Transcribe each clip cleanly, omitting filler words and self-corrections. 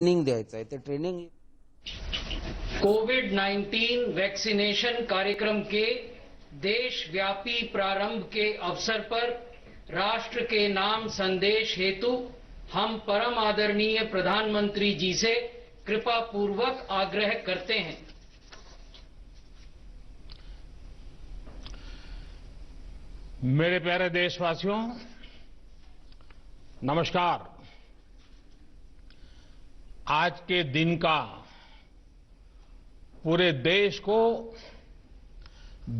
Training द्यायचं आहे. ते ट्रेनिंग कोविड-19 वैक्सीनेशन कार्यक्रम के देशव्यापी प्रारंभ के अवसर पर राष्ट्र के नाम संदेश हेतु हम परम आदरणीय प्रधानमंत्री जी से कृपा पूर्वक आग्रह करते हैं। मेरे प्यारे देशवासियों, नमस्कार। आज के दिन का पूरे देश को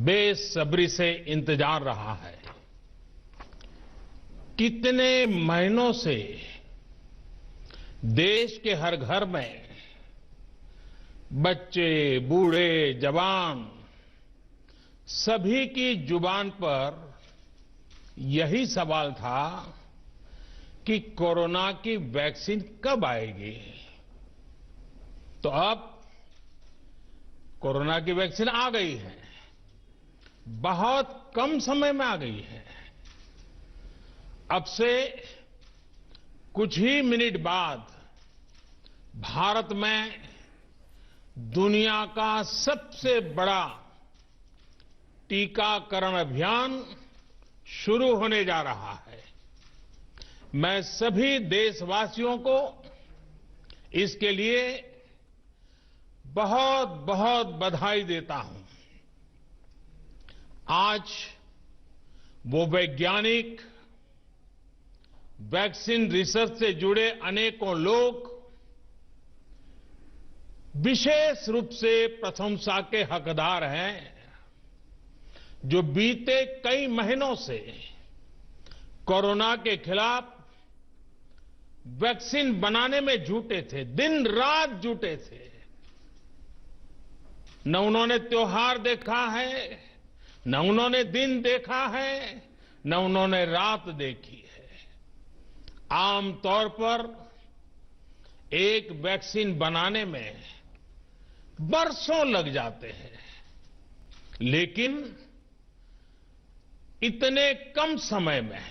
बेसब्री से इंतजार रहा है। कितने महीनों से देश के हर घर में बच्चे, बूढ़े, जवान सभी की जुबान पर यही सवाल था कि कोरोना की वैक्सीन कब आएगी। तो अब कोरोना की वैक्सीन आ गई है, बहुत कम समय में आ गई है। अब से कुछ ही मिनट बाद भारत में दुनिया का सबसे बड़ा टीकाकरण अभियान शुरू होने जा रहा है। मैं सभी देशवासियों को इसके लिए बहुत बहुत बधाई देता हूं। आज वो वैज्ञानिक, वैक्सीन रिसर्च से जुड़े अनेकों लोग विशेष रूप से प्रशंसा के हकदार हैं, जो बीते कई महीनों से कोरोना के खिलाफ वैक्सीन बनाने में जुटे थे, दिन रात जुटे थे। न उन्होंने त्योहार देखा है, न उन्होंने दिन देखा है, न उन्होंने रात देखी है। आमतौर पर एक वैक्सीन बनाने में बरसों लग जाते हैं, लेकिन इतने कम समय में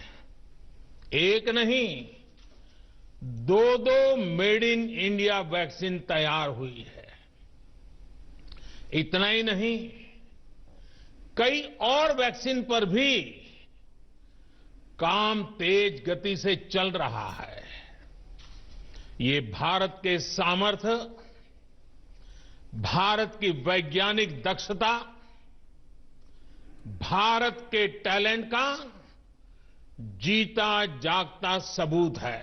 एक नहीं, दो मेड इन इंडिया वैक्सीन तैयार हुई है। इतना ही नहीं, कई और वैक्सीन पर भी काम तेज गति से चल रहा है। ये भारत के सामर्थ्य, भारत की वैज्ञानिक दक्षता, भारत के टैलेंट का जीता जागता सबूत है।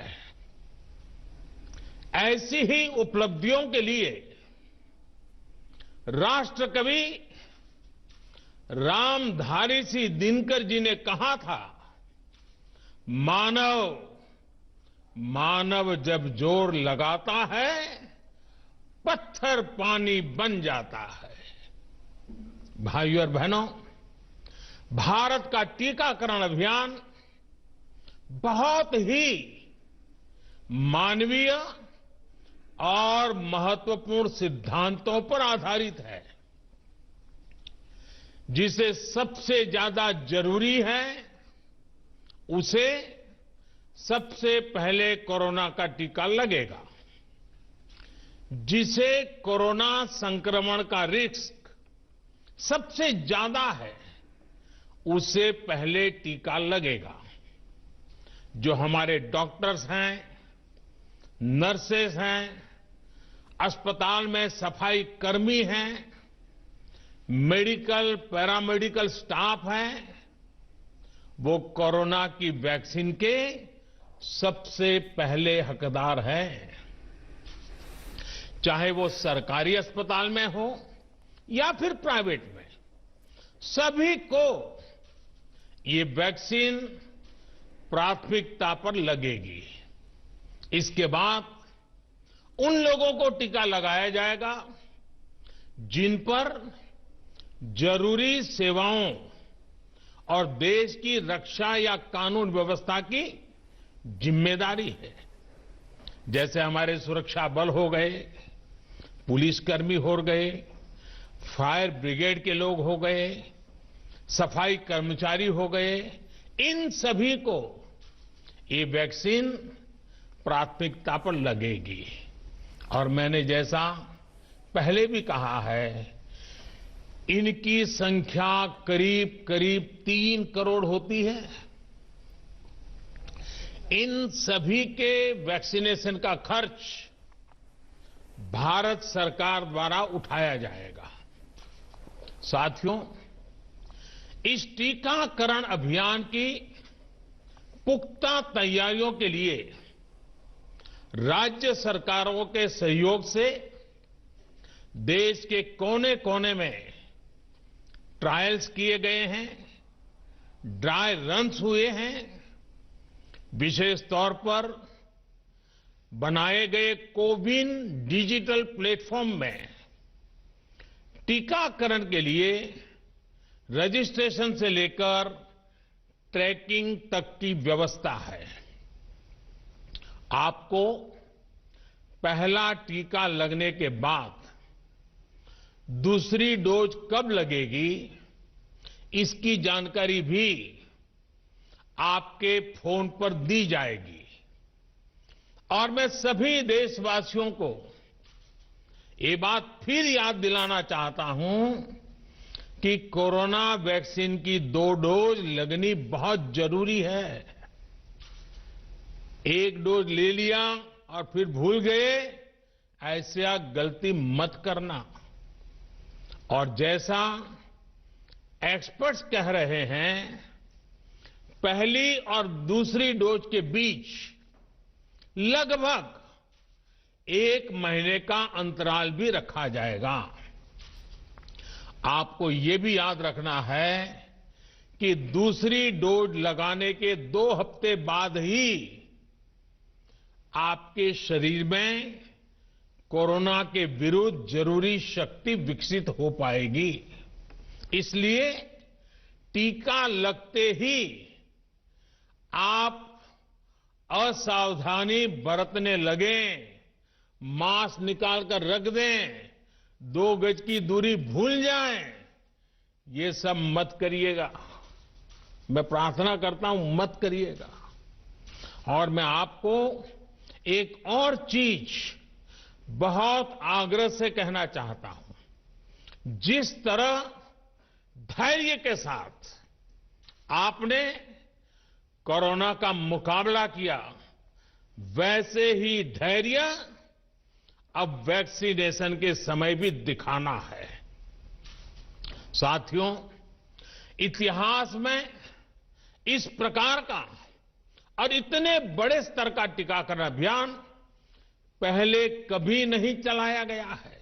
ऐसी ही उपलब्धियों के लिए राष्ट्रकवि रामधारी सिंह दिनकर जी ने कहा था, मानव जब जोर लगाता है, पत्थर पानी बन जाता है। भाइयों और बहनों, भारत का टीकाकरण अभियान बहुत ही मानवीय और महत्वपूर्ण सिद्धांतों पर आधारित है। जिसे सबसे ज्यादा जरूरी है, उसे सबसे पहले कोरोना का टीका लगेगा। जिसे कोरोना संक्रमण का रिस्क सबसे ज्यादा है, उसे पहले टीका लगेगा। जो हमारे डॉक्टर्स हैं, नर्सेस हैं, अस्पताल में सफाई कर्मी हैं, मेडिकल, पैरामेडिकल स्टाफ हैं, वो कोरोना की वैक्सीन के सबसे पहले हकदार हैं। चाहे वो सरकारी अस्पताल में हो या फिर प्राइवेट में, सभी को ये वैक्सीन प्राथमिकता पर लगेगी। इसके बाद उन लोगों को टीका लगाया जाएगा जिन पर जरूरी सेवाओं और देश की रक्षा या कानून व्यवस्था की जिम्मेदारी है। जैसे हमारे सुरक्षा बल हो गए, पुलिसकर्मी हो गए, फायर ब्रिगेड के लोग हो गए, सफाई कर्मचारी हो गए, इन सभी को ये वैक्सीन प्राथमिकता पर लगेगी। और मैंने जैसा पहले भी कहा है, इनकी संख्या करीब करीब 3 करोड़ होती है। इन सभी के वैक्सीनेशन का खर्च भारत सरकार द्वारा उठाया जाएगा। साथियों, इस टीकाकरण अभियान की पुख्ता तैयारियों के लिए राज्य सरकारों के सहयोग से देश के कोने कोने में ट्रायल्स किए गए हैं, ड्राई रन्स हुए हैं। विशेष तौर पर बनाए गए कोविन डिजिटल प्लेटफॉर्म में टीकाकरण के लिए रजिस्ट्रेशन से लेकर ट्रैकिंग तक की व्यवस्था है। आपको पहला टीका लगने के बाद दूसरी डोज कब लगेगी, इसकी जानकारी भी आपके फोन पर दी जाएगी। और मैं सभी देशवासियों को ये बात फिर याद दिलाना चाहता हूं कि कोरोना वैक्सीन की 2 डोज लगनी बहुत जरूरी है। एक डोज ले लिया और फिर भूल गए, ऐसा गलती मत करना। और जैसा एक्सपर्ट्स कह रहे हैं, पहली और दूसरी डोज के बीच लगभग 1 महीने का अंतराल भी रखा जाएगा। आपको ये भी याद रखना है कि दूसरी डोज लगाने के 2 हफ्ते बाद ही आपके शरीर में कोरोना के विरुद्ध जरूरी शक्ति विकसित हो पाएगी। इसलिए टीका लगते ही आप असावधानी बरतने लगें, मास्क निकालकर रख दें, 2 गज की दूरी भूल जाएं, ये सब मत करिएगा। मैं प्रार्थना करता हूं, मत करिएगा। और मैं आपको एक और चीज बहुत आग्रह से कहना चाहता हूं। जिस तरह धैर्य के साथ आपने कोरोना का मुकाबला किया, वैसे ही धैर्य अब वैक्सीनेशन के समय भी दिखाना है। साथियों, इतिहास में इस प्रकार का और इतने बड़े स्तर का टीकाकरण अभियान पहले कभी नहीं चलाया गया है।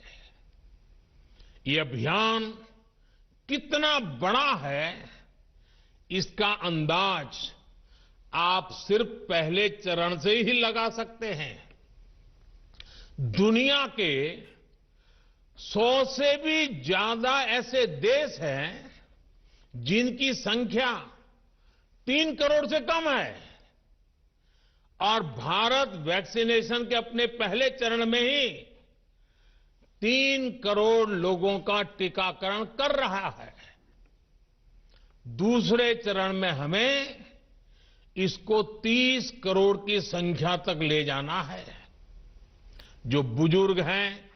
ये अभियान कितना बड़ा है, इसका अंदाज आप सिर्फ पहले चरण से ही लगा सकते हैं। दुनिया के 100 से भी ज्यादा ऐसे देश हैं जिनकी संख्या 3 करोड़ से कम है, और भारत वैक्सीनेशन के अपने पहले चरण में ही 3 करोड़ लोगों का टीकाकरण कर रहा है। दूसरे चरण में हमें इसको 30 करोड़ की संख्या तक ले जाना है। जो बुजुर्ग हैं,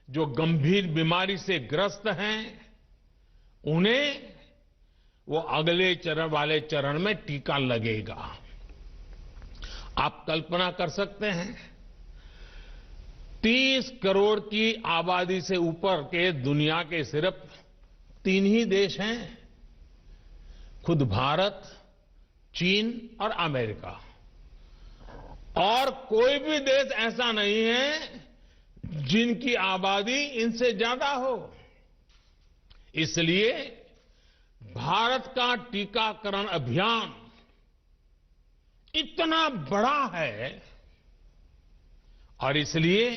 जो गंभीर बीमारी से ग्रस्त हैं, उन्हें वो अगले चरण वाले चरण में टीका लगेगा। आप कल्पना कर सकते हैं, 30 करोड़ की आबादी से ऊपर के दुनिया के सिर्फ 3 ही देश हैं, खुद भारत, चीन और अमेरिका। और कोई भी देश ऐसा नहीं है जिनकी आबादी इनसे ज्यादा हो। इसलिए भारत का टीकाकरण अभियान इतना बड़ा है, और इसलिए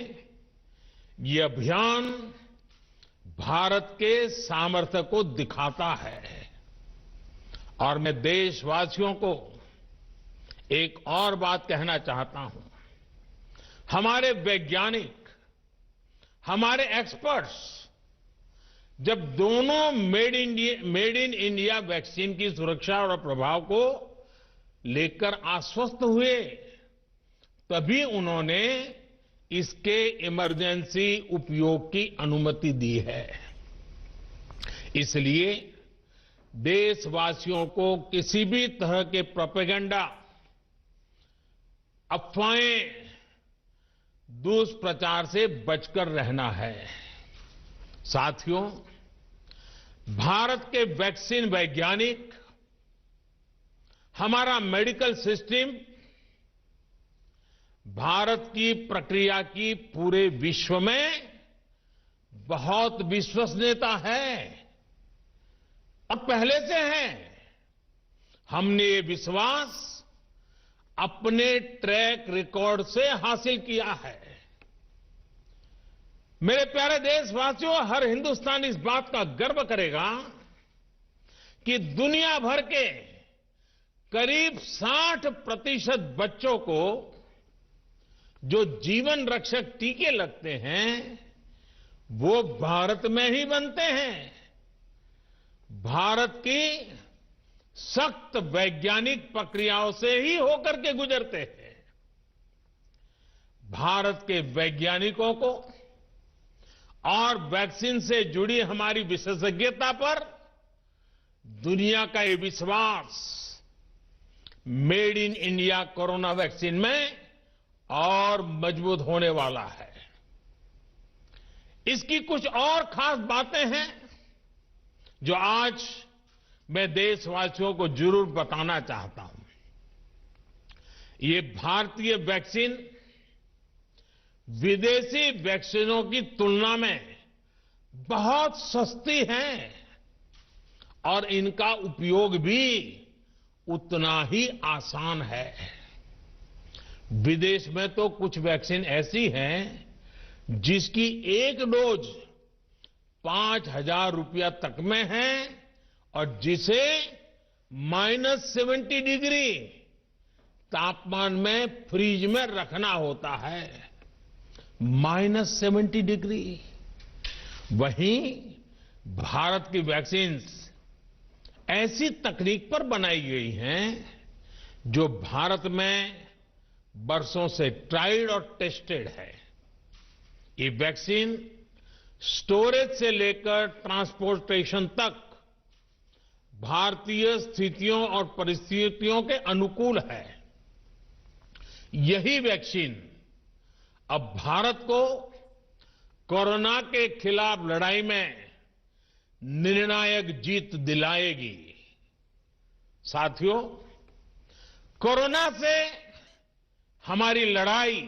ये अभियान भारत के सामर्थ्य को दिखाता है। और मैं देशवासियों को एक और बात कहना चाहता हूं। हमारे वैज्ञानिक, हमारे एक्सपर्ट्स जब दोनों मेड इन इंडिया वैक्सीन की सुरक्षा और प्रभाव को लेकर आश्वस्त हुए, तभी उन्होंने इसके इमरजेंसी उपयोग की अनुमति दी है। इसलिए देशवासियों को किसी भी तरह के प्रोपेगेंडा, अफवाहें, दुष्प्रचार से बचकर रहना है। साथियों, भारत के वैक्सीन वैज्ञानिक, हमारा मेडिकल सिस्टम भारत की प्रक्रिया की पूरे विश्व में बहुत विश्वसनीयता है और पहले से है। हमने ये विश्वास अपने ट्रैक रिकॉर्ड से हासिल किया है। मेरे प्यारे देशवासियों, हर हिंदुस्तानी इस बात का गर्व करेगा कि दुनिया भर के करीब 60% बच्चों को जो जीवन रक्षक टीके लगते हैं वो भारत में ही बनते हैं। भारत की सख्त वैज्ञानिक प्रक्रियाओं से ही होकर के गुजरते हैं। भारत के वैज्ञानिकों को और वैक्सीन से जुड़ी हमारी विशेषज्ञता पर दुनिया का ये विश्वास made in India corona vaccine में और मजबूत होने वाला है। इसकी कुछ और खास बातें हैं जो आज मैं देशवासियों को जरूर बताना चाहता हूं। ये भारतीय वैक्सीन विदेशी वैक्सीनों की तुलना में बहुत सस्ती है और इनका उपयोग भी उतना ही आसान है। विदेश में तो कुछ वैक्सीन ऐसी हैं जिसकी एक डोज 5,000 रुपया तक में है और जिसे -70 डिग्री तापमान में फ्रीज में रखना होता है। -70 डिग्री। वहीं भारत की वैक्सीन ऐसी तकनीक पर बनाई गई हैं जो भारत में बरसों से ट्राइड और टेस्टेड है। ये वैक्सीन स्टोरेज से लेकर ट्रांसपोर्टेशन तक भारतीय स्थितियों और परिस्थितियों के अनुकूल है। यही वैक्सीन अब भारत को कोरोना के खिलाफ लड़ाई में निर्णायक जीत दिलाएगी। साथियों, कोरोना से हमारी लड़ाई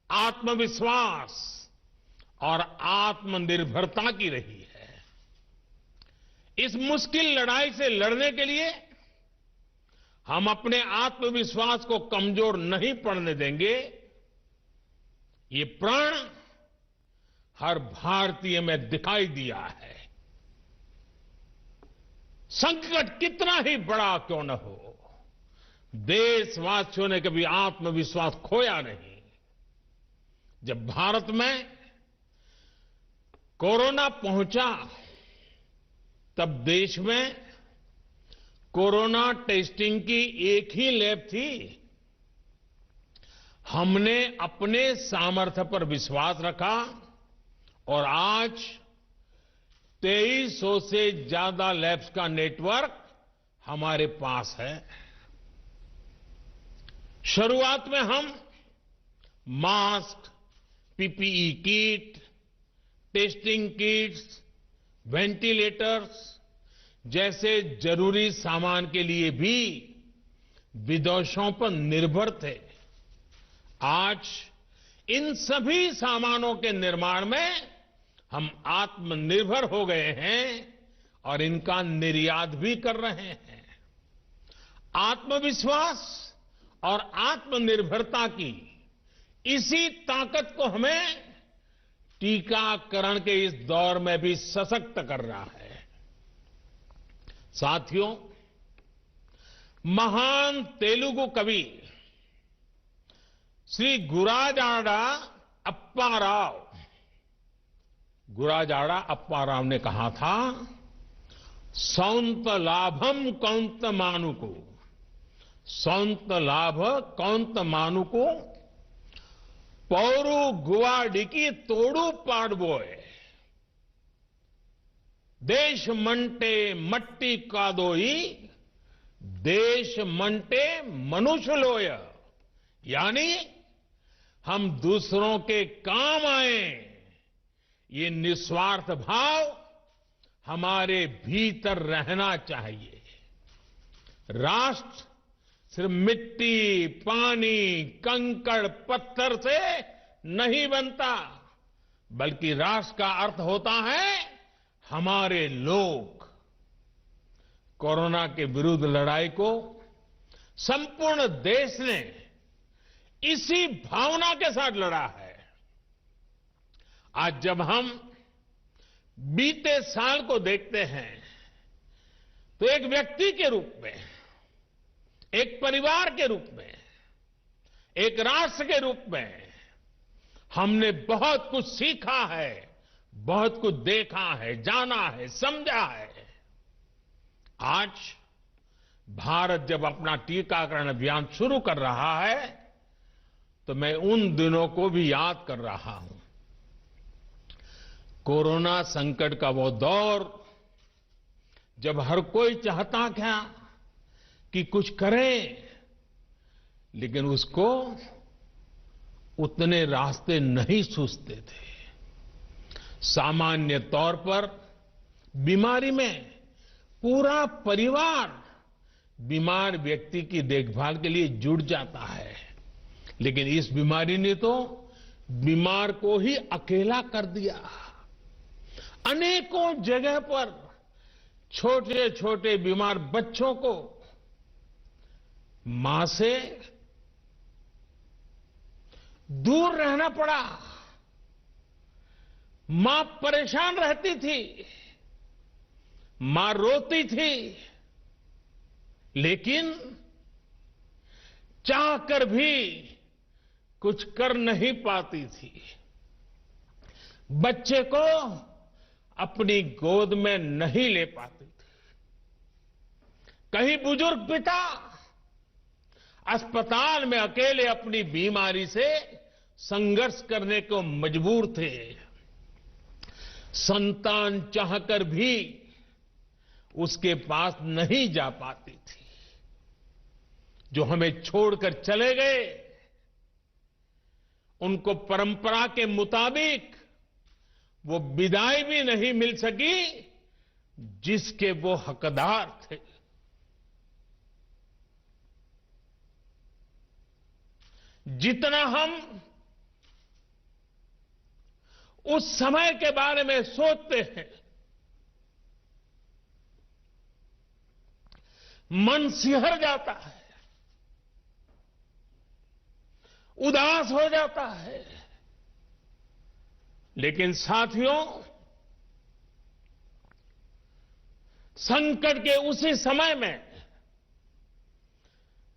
आत्मविश्वास और आत्मनिर्भरता की रही है। इस मुश्किल लड़ाई से लड़ने के लिए हम अपने आत्मविश्वास को कमजोर नहीं पड़ने देंगे। ये प्रण हर भारतीय में दिखाई दिया है। संकट कितना ही बड़ा क्यों न हो, देशवासियों ने कभी आत्मविश्वास खोया नहीं। जब भारत में कोरोना पहुंचा तब देश में कोरोना टेस्टिंग की एक ही लैब थी। हमने अपने सामर्थ्य पर विश्वास रखा और आज 2300 से ज्यादा लैब्स का नेटवर्क हमारे पास है। शुरुआत में हम mask, PPE kit, testing kits, ventilators जैसे जरूरी सामान के लिए भी विदेशों पर निर्भर थे। आज इन सभी सामानों के निर्माण में हम आत्मनिर्भर हो गए हैं और इनका निर्यात भी कर रहे हैं। आत्मविश्वास और आत्मनिर्भरता की इसी ताकत को हमें टीकाकरण के इस दौर में भी सशक्त कर रहा है। साथियों, महान तेलुगु कवि श्री गुराजाड़ा अप्पा राव ने कहा था, सौंत लाभम कौंत मानुको पौरू गुवाडिकी तोड़ू पाडबोय देश मंटे मट्टी कादोई देश मंटे मनुष्यलोय, यानी हम दूसरों के काम आए, ये निस्वार्थ भाव हमारे भीतर रहना चाहिए। राष्ट्र सिर्फ मिट्टी, पानी, कंकड़, पत्थर से नहीं बनता, बल्कि राष्ट्र का अर्थ होता है हमारे लोग। कोरोना के विरुद्ध लड़ाई को संपूर्ण देश ने इसी भावना के साथ लड़ा है। आज जब हम बीते साल को देखते हैं तो एक व्यक्ति के रूप में, एक परिवार के रूप में, एक राष्ट्र के रूप में हमने बहुत कुछ सीखा है, बहुत कुछ देखा है, जाना है, समझा है। आज भारत जब अपना टीकाकरण अभियान शुरू कर रहा है तो मैं उन दिनों को भी याद कर रहा हूं। कोरोना संकट का वो दौर जब हर कोई चाहता क्या कि कुछ करें, लेकिन उसको उतने रास्ते नहीं सूझते थे। सामान्य तौर पर बीमारी में पूरा परिवार बीमार व्यक्ति की देखभाल के लिए जुट जाता है, लेकिन इस बीमारी ने तो बीमार को ही अकेला कर दिया। अनेकों जगह पर छोटे छोटे बीमार बच्चों को मां से दूर रहना पड़ा। मां परेशान रहती थी, मां रोती थी, लेकिन चाहकर भी कुछ कर नहीं पाती थी। बच्चे को अपनी गोद में नहीं ले पाती थी। कहीं बुजुर्ग पिता अस्पताल में अकेले अपनी बीमारी से संघर्ष करने को मजबूर थे। संतान चाहकर भी उसके पास नहीं जा पाती थी। जो हमें छोड़कर चले गए, उनको परंपरा के मुताबिक वो विदाई भी नहीं मिल सकी जिसके वो हकदार थे। जितना हम उस समय के बारे में सोचते हैं, मन सिहर जाता है, उदास हो जाता है। लेकिन साथियों, संकट के उसी समय में,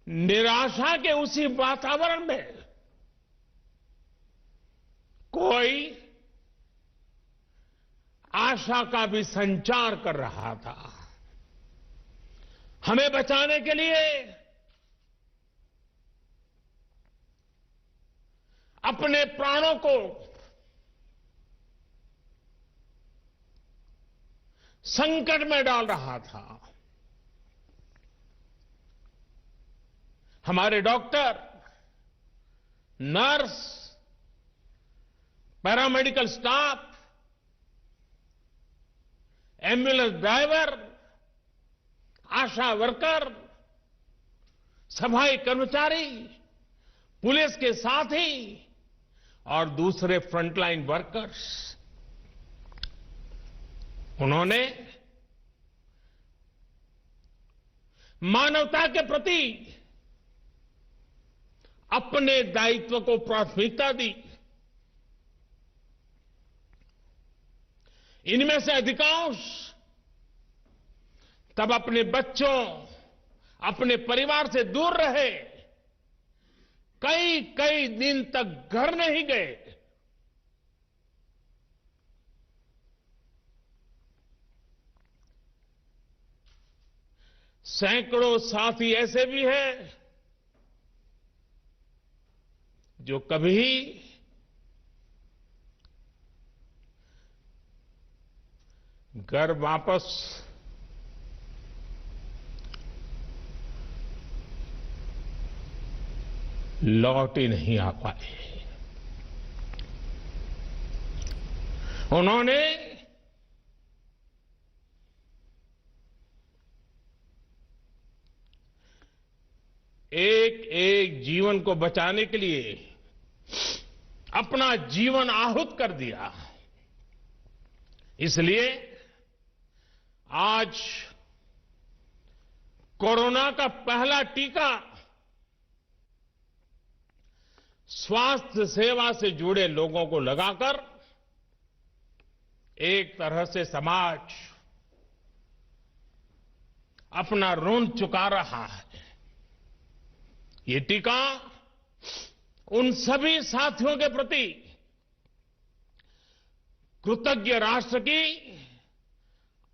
निराशा के उसी वातावरण में कोई आशा का भी संचार कर रहा था। हमें बचाने के लिए अपने प्राणों को संकट में डाल रहा था। हमारे doctor, nurse, paramedical staff, ambulance driver, ASHA worker, सफाई कर्मचारी, पुलिस के साथी और दूसरे फ्रंटलाइन वर्कर्स, उन्होंने मानवता के प्रति अपने दायित्व को प्राथमिकता दी। इनमें से अधिकांश तब अपने बच्चों, अपने परिवार से दूर रहे, कई कई दिन तक घर नहीं गए। सैकड़ों साथी ऐसे भी हैं जो कभी घर वापस लौट ही नहीं आ पाए। उन्होंने एक एक जीवन को बचाने के लिए अपना जीवन आहूत कर दिया। इसलिए आज कोरोना का पहला टीका स्वास्थ्य सेवा से जुड़े लोगों को लगाकर एक तरह से समाज अपना ऋण चुका रहा है। ये टीका उन सभी साथियों के प्रति कृतज्ञ राष्ट्र की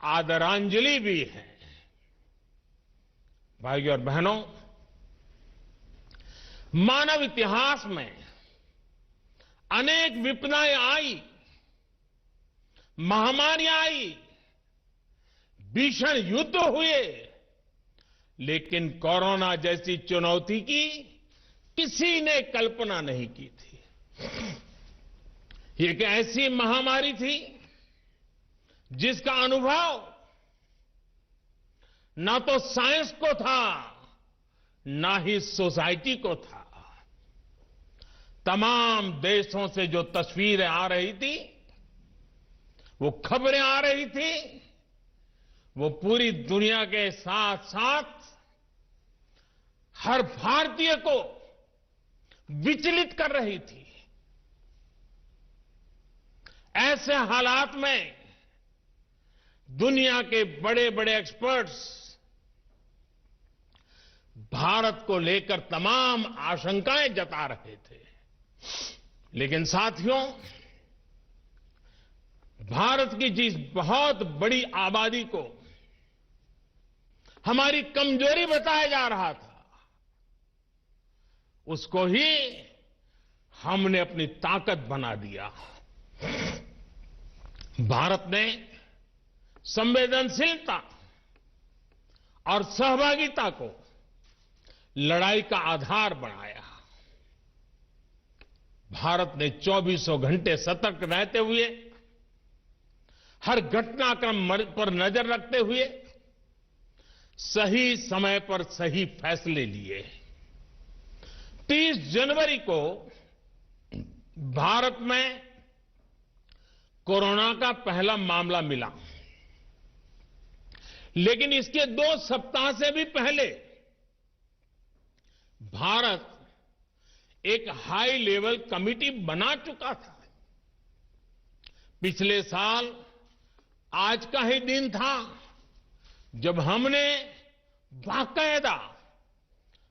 आदरांजलि भी है। भाइयों और बहनों, मानव इतिहास में अनेक विपदाएं आई, महामारियां आई, भीषण युद्ध हुए, लेकिन कोरोना जैसी चुनौती की किसी ने कल्पना नहीं की थी। ये एक ऐसी महामारी थी जिसका अनुभव ना तो साइंस को था, ना ही सोसाइटी को था। तमाम देशों से जो तस्वीरें आ रही थी, वो खबरें आ रही थी, वो पूरी दुनिया के साथ साथ हर भारतीय को विचलित कर रही थी। ऐसे हालात में दुनिया के बड़े बड़े एक्सपर्ट्स भारत को लेकर तमाम आशंकाएं जता रहे थे। लेकिन साथियों, भारत की जिस बहुत बड़ी आबादी को हमारी कमजोरी बताया जा रहा था, उसको ही हमने अपनी ताकत बना दिया। भारत ने संवेदनशीलता और सहभागिता को लड़ाई का आधार बनाया। भारत ने 24 घंटे सतर्क रहते हुए, हर घटनाक्रम पर नजर रखते हुए सही समय पर सही फैसले लिए। 30 जनवरी को भारत में कोरोना का पहला मामला मिला, लेकिन इसके 2 सप्ताह से भी पहले भारत एक हाई लेवल कमिटी बना चुका था। पिछले साल आज का ही दिन था जब हमने बाकायदा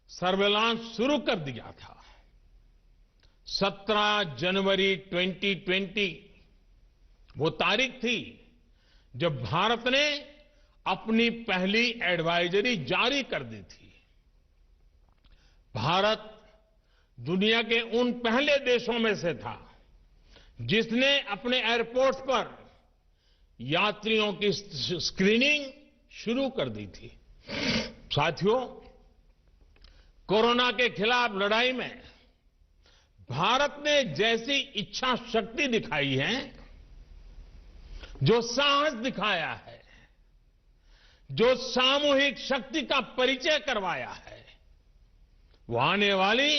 सर्वेलांस शुरू कर दिया था। 17 जनवरी 2020 वो तारीख थी जब भारत ने अपनी पहली एडवाइजरी जारी कर दी थी। भारत दुनिया के उन पहले देशों में से था जिसने अपने एयरपोर्ट्स पर यात्रियों की स्क्रीनिंग शुरू कर दी थी। साथियों, कोरोना के खिलाफ लड़ाई में भारत ने जैसी इच्छा शक्ति दिखाई है, जो साहस दिखाया है, जो सामूहिक शक्ति का परिचय करवाया है, वो आने वाली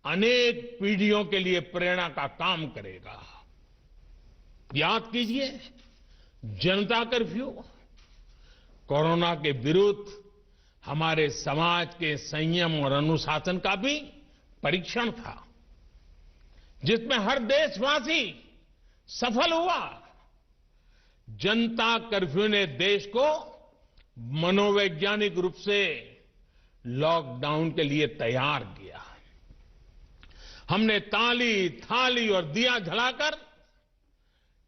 अनेक पीढ़ियों के लिए प्रेरणा का काम करेगा। याद कीजिए, जनता कर्फ्यू कोरोना के विरुद्ध हमारे समाज के संयम और अनुशासन का भी परीक्षण था, जिसमें हर देशवासी सफल हुआ। जनता कर्फ्यू ने देश को मनोवैज्ञानिक रूप से लॉकडाउन के लिए तैयार किया। हमने ताली, थाली और दिया जलाकर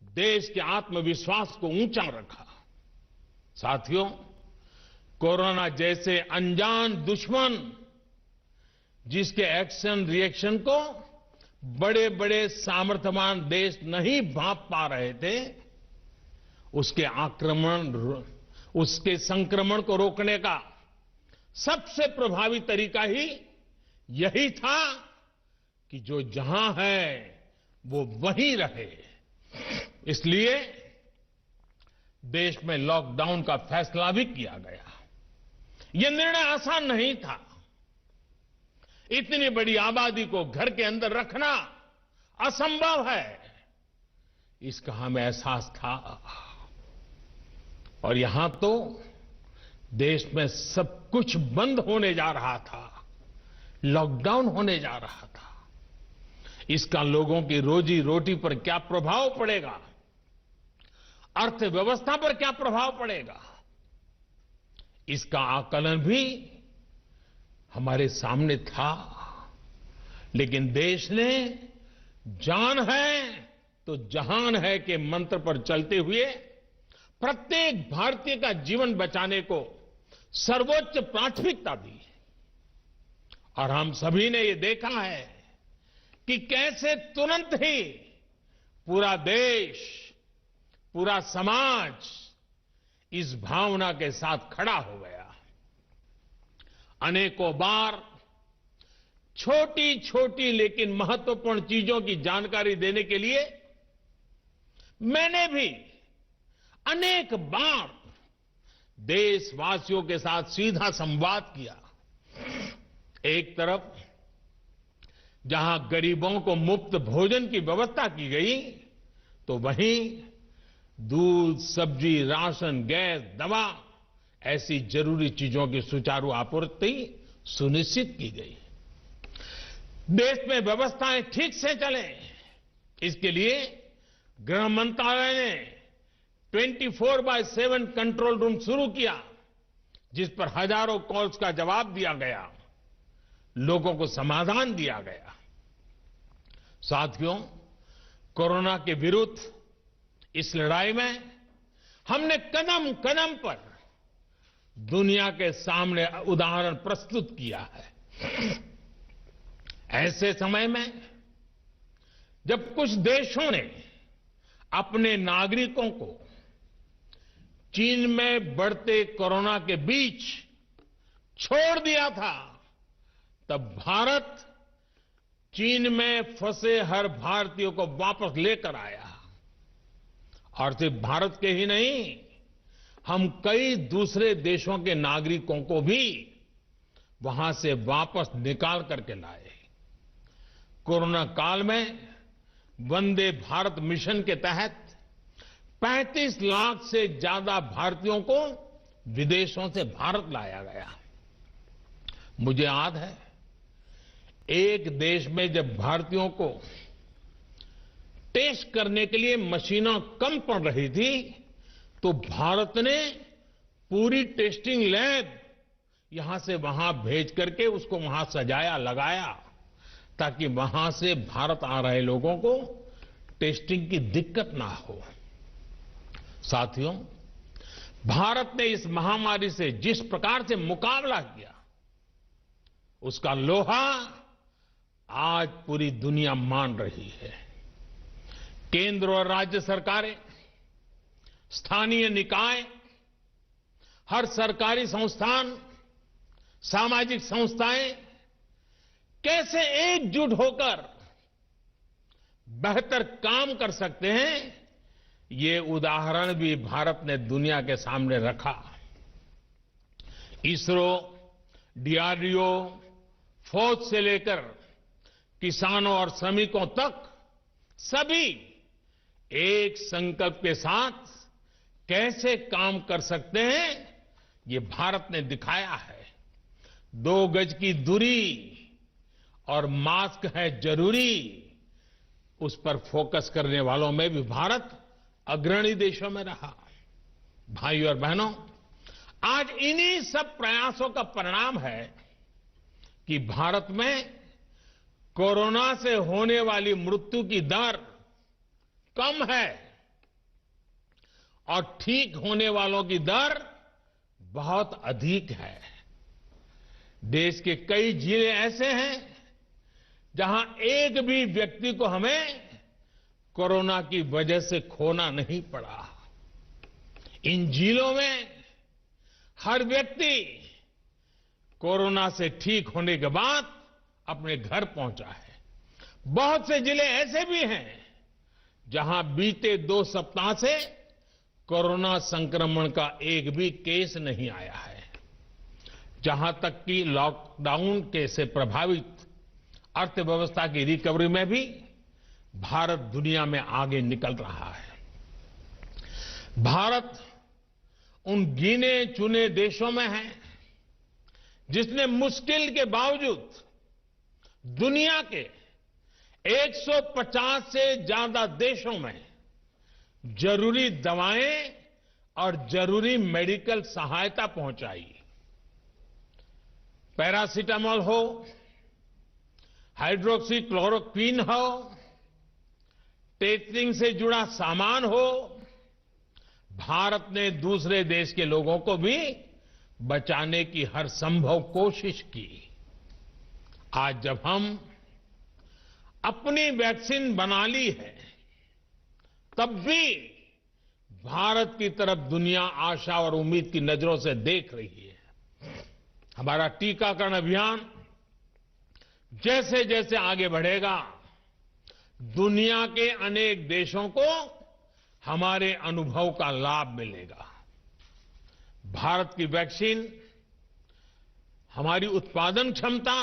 देश के आत्मविश्वास को ऊंचा रखा। साथियों, कोरोना जैसे अनजान दुश्मन जिसके एक्शन रिएक्शन को बड़े बड़े सामर्थ्यवान देश नहीं भांप पा रहे थे, उसके उसके संक्रमण को रोकने का सबसे प्रभावी तरीका ही यही था कि जो जहां है वो वहीं रहे। इसलिए देश में लॉकडाउन का फैसला भी किया गया। यह निर्णय आसान नहीं था। इतनी बड़ी आबादी को घर के अंदर रखना असंभव है, इसका हमें एहसास था। और यहां तो देश में सब कुछ बंद होने जा रहा था, लॉकडाउन होने जा रहा था। इसका लोगों की रोजी रोटी पर क्या प्रभाव पड़ेगा, अर्थव्यवस्था पर क्या प्रभाव पड़ेगा, इसका आकलन भी हमारे सामने था। लेकिन देश ने जान है तो जहान है के मंत्र पर चलते हुए प्रत्येक भारतीय का जीवन बचाने को सर्वोच्च प्राथमिकता दी। और हम सभी ने ये देखा है कि कैसे तुरंत ही पूरा देश, पूरा समाज इस भावना के साथ खड़ा हो गया। अनेकों बार छोटी छोटी लेकिन महत्वपूर्ण चीजों की जानकारी देने के लिए मैंने भी अनेक बार देशवासियों के साथ सीधा संवाद किया। एक तरफ जहां गरीबों को मुफ्त भोजन की व्यवस्था की गई, तो वहीं दूध, सब्जी, राशन, गैस, दवा ऐसी जरूरी चीजों की सुचारू आपूर्ति सुनिश्चित की गई। देश में व्यवस्थाएं ठीक से चले, इसके लिए गृह मंत्रालय ने 24/7 कंट्रोल रूम शुरू किया, जिस पर हजारों कॉल्स का जवाब दिया गया, लोगों को समाधान दिया गया। साथियों, कोरोना के विरुद्ध इस लड़ाई में हमने कदम कदम पर दुनिया के सामने उदाहरण प्रस्तुत किया है। ऐसे समय में जब कुछ देशों ने अपने नागरिकों को चीन में बढ़ते कोरोना के बीच छोड़ दिया था, तब भारत चीन में फंसे हर भारतीय को वापस लेकर आया। और सिर्फ भारत के ही नहीं, हम कई दूसरे देशों के नागरिकों को भी वहां से वापस निकाल करके लाए। कोरोना काल में वंदे भारत मिशन के तहत 35 लाख से ज्यादा भारतीयों को विदेशों से भारत लाया गया। मुझे याद है, एक देश में जब भारतीयों को टेस्ट करने के लिए मशीनें कम पड़ रही थी, तो भारत ने पूरी टेस्टिंग लैब यहां से वहां भेज करके उसको वहां सजाया, लगाया, ताकि वहां से भारत आ रहे लोगों को टेस्टिंग की दिक्कत ना हो। साथियों, भारत ने इस महामारी से जिस प्रकार से मुकाबला किया, उसका लोहा आज पूरी दुनिया मान रही है। केंद्र और राज्य सरकारें, स्थानीय निकाय, हर सरकारी संस्थान, सामाजिक संस्थाएं कैसे एकजुट होकर बेहतर काम कर सकते हैं, ये उदाहरण भी भारत ने दुनिया के सामने रखा। इसरो, डीआरडीओ, फौज से लेकर किसानों और श्रमिकों तक सभी एक संकल्प के साथ कैसे काम कर सकते हैं, ये भारत ने दिखाया है। 2 गज की दूरी और मास्क है जरूरी, उस पर फोकस करने वालों में भी भारत अग्रणी देशों में रहा। भाइयों और बहनों, आज इन्हीं सब प्रयासों का परिणाम है कि भारत में कोरोना से होने वाली मृत्यु की दर कम है और ठीक होने वालों की दर बहुत अधिक है। देश के कई जिले ऐसे हैं जहां एक भी व्यक्ति को हमें कोरोना की वजह से खोना नहीं पड़ा। इन जिलों में हर व्यक्ति कोरोना से ठीक होने के बाद अपने घर पहुंचा है। बहुत से जिले ऐसे भी हैं जहां बीते 2 सप्ताह से कोरोना संक्रमण का एक भी केस नहीं आया है। जहां तक कि लॉकडाउन के से प्रभावित अर्थव्यवस्था की रिकवरी में भी भारत दुनिया में आगे निकल रहा है। भारत उन गिने चुने देशों में है जिसने मुश्किल के बावजूद दुनिया के 150 से ज्यादा देशों में जरूरी दवाएं और जरूरी मेडिकल सहायता पहुंचाई। पैरासिटामोल हो, हाइड्रोक्सी क्लोरोक्वीन हो, टेस्टिंग से जुड़ा सामान हो, भारत ने दूसरे देश के लोगों को भी बचाने की हर संभव कोशिश की। आज जब हम अपनी वैक्सीन बना ली है, तब भी भारत की तरफ दुनिया आशा और उम्मीद की नजरों से देख रही है। हमारा टीकाकरण अभियान जैसे जैसे आगे बढ़ेगा, दुनिया के अनेक देशों को हमारे अनुभव का लाभ मिलेगा। भारत की वैक्सीन, हमारी उत्पादन क्षमता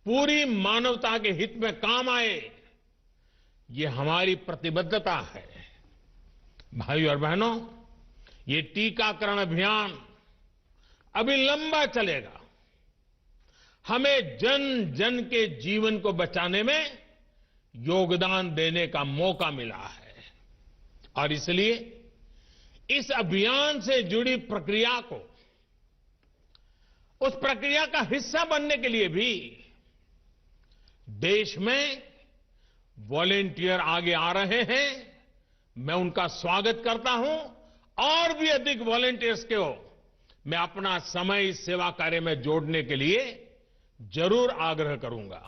पूरी मानवता के हित में काम आए, ये हमारी प्रतिबद्धता है। भाइयों और बहनों, ये टीकाकरण अभियान अभी लंबा चलेगा। हमें जन जन के जीवन को बचाने में योगदान देने का मौका मिला है और इसलिए इस अभियान से जुड़ी प्रक्रिया को, उस प्रक्रिया का हिस्सा बनने के लिए भी देश में वॉलेंटियर आगे आ रहे हैं। मैं उनका स्वागत करता हूं और भी अधिक वॉलेंटियर्स को मैं अपना समय इस सेवा कार्य में जोड़ने के लिए जरूर आग्रह करूंगा।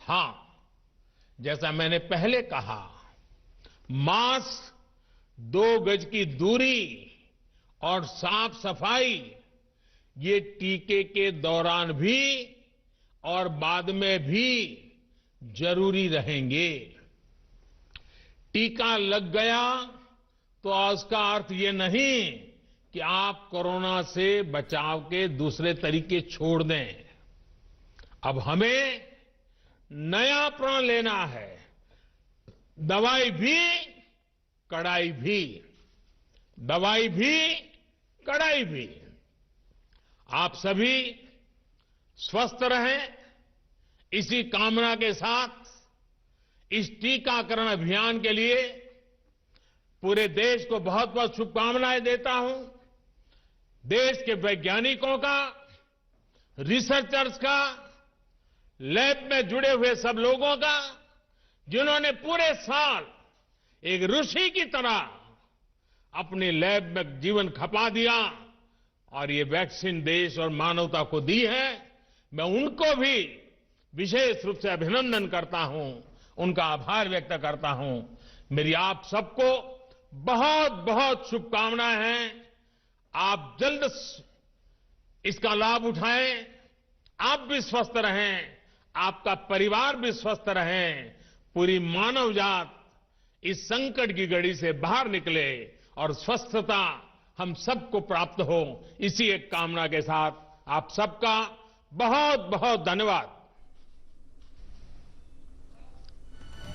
हां, जैसा मैंने पहले कहा, मास्क, 2 गज की दूरी और साफ सफाई ये टीके के दौरान भी और बाद में भी जरूरी रहेंगे। टीका लग गया तो उसका अर्थ ये नहीं कि आप कोरोना से बचाव के दूसरे तरीके छोड़ दें। अब हमें नया प्रण लेना है। दवाई भी, कड़ाई भी। दवाई भी, कड़ाई भी। आप सभी स्वस्थ रहें, इसी कामना के साथ इस टीकाकरण अभियान के लिए पूरे देश को बहुत बहुत शुभकामनाएं देता हूं। देश के वैज्ञानिकों का, रिसर्चर्स का, लैब में जुड़े हुए सब लोगों का, जिन्होंने पूरे साल एक ऋषि की तरह अपनी लैब में जीवन खपा दिया और ये वैक्सीन देश और मानवता को दी है। मैं उनको भी विशेष रूप से अभिनंदन करता हूं, उनका आभार व्यक्त करता हूं। मेरी आप सबको बहुत बहुत शुभकामनाएं हैं। आप जल्द इसका लाभ उठाएं, आप भी स्वस्थ रहें, आपका परिवार भी स्वस्थ रहें, पूरी मानव जात इस संकट की घड़ी से बाहर निकले और स्वस्थता हम सबको प्राप्त हो। इसी एक कामना के साथ आप सबका बहुत बहुत धन्यवाद।